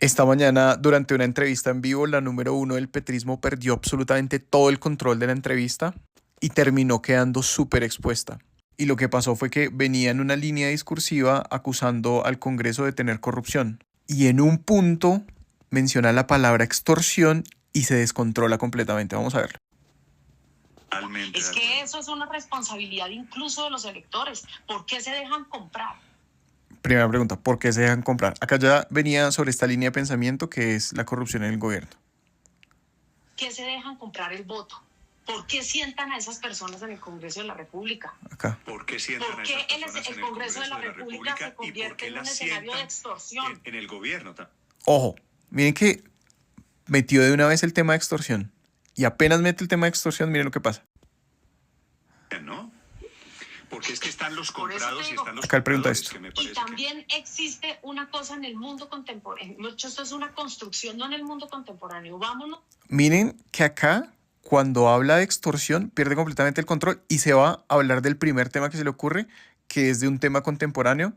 Esta mañana, durante una entrevista en vivo, la número uno del petrismo perdió absolutamente todo el control de la entrevista y terminó quedando súper expuesta. Y lo que pasó fue que venía en una línea discursiva acusando al Congreso de tener corrupción. Y en un punto menciona la palabra extorsión y se descontrola completamente. Vamos a verlo. Es que eso es una responsabilidad incluso de los electores. ¿Por qué se dejan comprar? Primera pregunta, ¿por qué se dejan comprar? Acá ya venía sobre esta línea de pensamiento que es la corrupción en el gobierno. ¿Qué se dejan comprar el voto? ¿Por qué sientan a esas personas en el Congreso de la República? Acá. ¿Por qué sientan a esas personas el Congreso de la República se convierte en un escenario de extorsión? En el gobierno. Ojo, miren que metió de una vez el tema de extorsión. Y apenas mete el tema de extorsión, miren lo que pasa. ¿No? Porque es que están los comprados y están los acá él pregunta compradores, esto. Y también existe una cosa en el mundo contemporáneo. Esto es una construcción, no en el mundo contemporáneo. Vámonos. Miren que acá, cuando habla de extorsión, pierde completamente el control y se va a hablar del primer tema que se le ocurre, que es de un tema contemporáneo,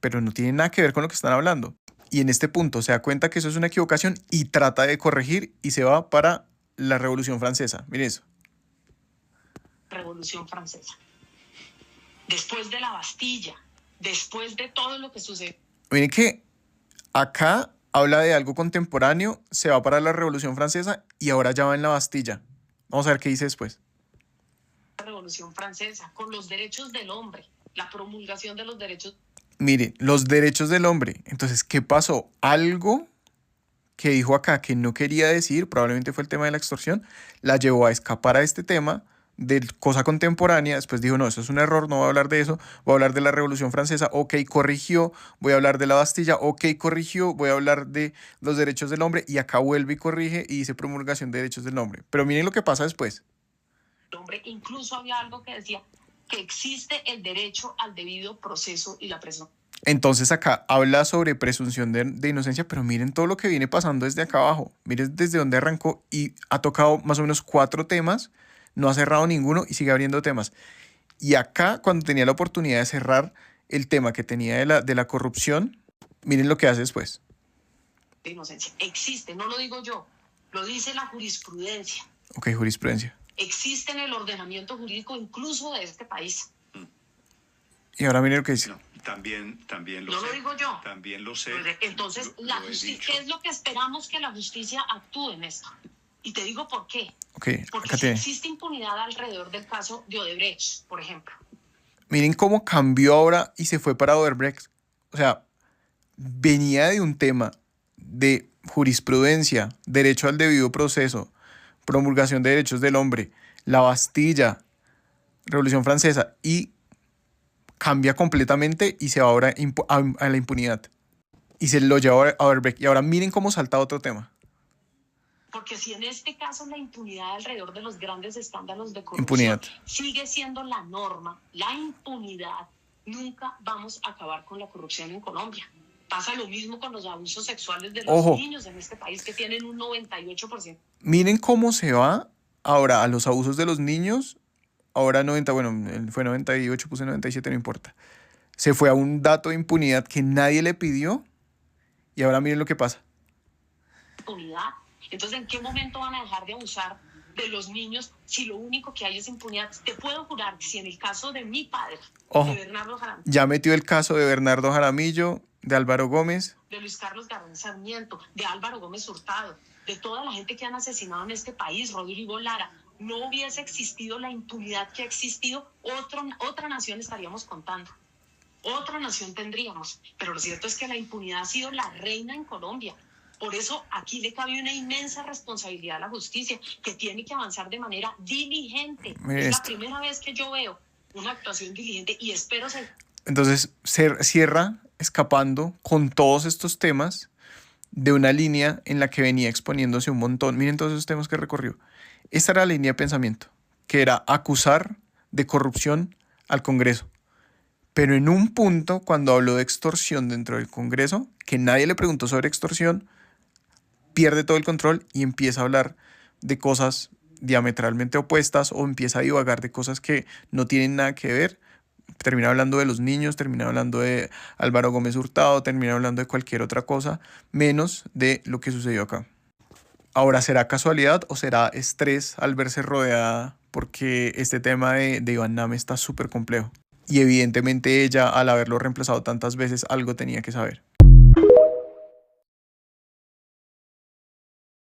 pero no tiene nada que ver con lo que están hablando. Y en este punto se da cuenta que eso es una equivocación y trata de corregir y se va para la Revolución Francesa. Miren eso. Revolución Francesa. Después de la Bastilla, después de todo lo que sucedió. Miren que acá habla de algo contemporáneo, se va para la Revolución Francesa y ahora ya va en la Bastilla. Vamos a ver qué dice después. La Revolución Francesa, con los derechos del hombre, la promulgación de los derechos. Mire, los derechos del hombre. Entonces, ¿qué pasó? Algo que dijo acá que no quería decir, probablemente fue el tema de la extorsión, la llevó a escapar a este tema de cosa contemporánea. Después dijo, no, eso es un error, no voy a hablar de eso, voy a hablar de la Revolución Francesa, ok, corrigió, voy a hablar de la Bastilla, ok, corrigió, voy a hablar de los derechos del hombre, y acá vuelve y corrige y dice promulgación de derechos del hombre. Pero miren lo que pasa después. El hombre, incluso había algo que decía que existe el derecho al debido proceso y la presunción. Entonces acá habla sobre presunción de inocencia, pero miren todo lo que viene pasando desde acá abajo. Miren desde dónde arrancó y ha tocado más o menos 4 temas, no ha cerrado ninguno y sigue abriendo temas. Y acá, cuando tenía la oportunidad de cerrar el tema que tenía de la corrupción, miren lo que hace después. De inocencia. Existe, no lo digo yo, lo dice la jurisprudencia. Ok, jurisprudencia. Existe en el ordenamiento jurídico incluso de este país. Y ahora miren lo que dice. No, también lo no sé. lo digo yo. También lo sé. Entonces, la justicia, ¿qué es lo que esperamos que la justicia actúe en esto? Y te digo por qué. Okay, porque si existe impunidad alrededor del caso de Odebrecht, por ejemplo. Miren cómo cambió ahora y se fue para Odebrecht. O sea, venía de un tema de jurisprudencia, derecho al debido proceso, promulgación de derechos del hombre, la Bastilla, Revolución Francesa, y cambia completamente y se va ahora a la impunidad. Y se lo lleva a Odebrecht. Y ahora miren cómo salta a otro tema. Porque si en este caso la impunidad alrededor de los grandes escándalos de corrupción sigue siendo la norma, la impunidad, nunca vamos a acabar con la corrupción en Colombia. Pasa lo mismo con los abusos sexuales de los niños en este país, que tienen un 98%. Miren cómo se va ahora a los abusos de los niños. Ahora 90, bueno, fue 98, puse 97, no importa. Se fue a un dato de impunidad que nadie le pidió y ahora miren lo que pasa. Impunidad. Entonces, ¿en qué momento van a dejar de abusar de los niños si lo único que hay es impunidad? Te puedo jurar que si en el caso de mi padre, de Bernardo Jaramillo, ya metió el caso de Bernardo Jaramillo, de Álvaro Gómez, de Luis Carlos García Sarmiento, de Álvaro Gómez Hurtado, de toda la gente que han asesinado en este país, Rodrigo Lara, no hubiese existido la impunidad que ha existido, otra nación estaríamos contando. Otra nación tendríamos. Pero lo cierto es que la impunidad ha sido la reina en Colombia. Por eso aquí le cabe una inmensa responsabilidad a la justicia, que tiene que avanzar de manera diligente. Es la primera vez que yo veo una actuación diligente y espero ser. Entonces se cierra escapando con todos estos temas de una línea en la que venía exponiéndose un montón. Miren todos esos temas que recorrió. Esta era la línea de pensamiento, que era acusar de corrupción al Congreso. Pero en un punto, cuando habló de extorsión dentro del Congreso, que nadie le preguntó sobre extorsión, pierde todo el control y empieza a hablar de cosas diametralmente opuestas o empieza a divagar de cosas que no tienen nada que ver termina hablando de los niños, termina hablando de Álvaro Gómez Hurtado, termina hablando de cualquier otra cosa, menos de lo que sucedió acá. Ahora, ¿será casualidad o será estrés al verse rodeada? Porque este tema de Iván Name está súper complejo. Y evidentemente ella, al haberlo reemplazado tantas veces, algo tenía que saber.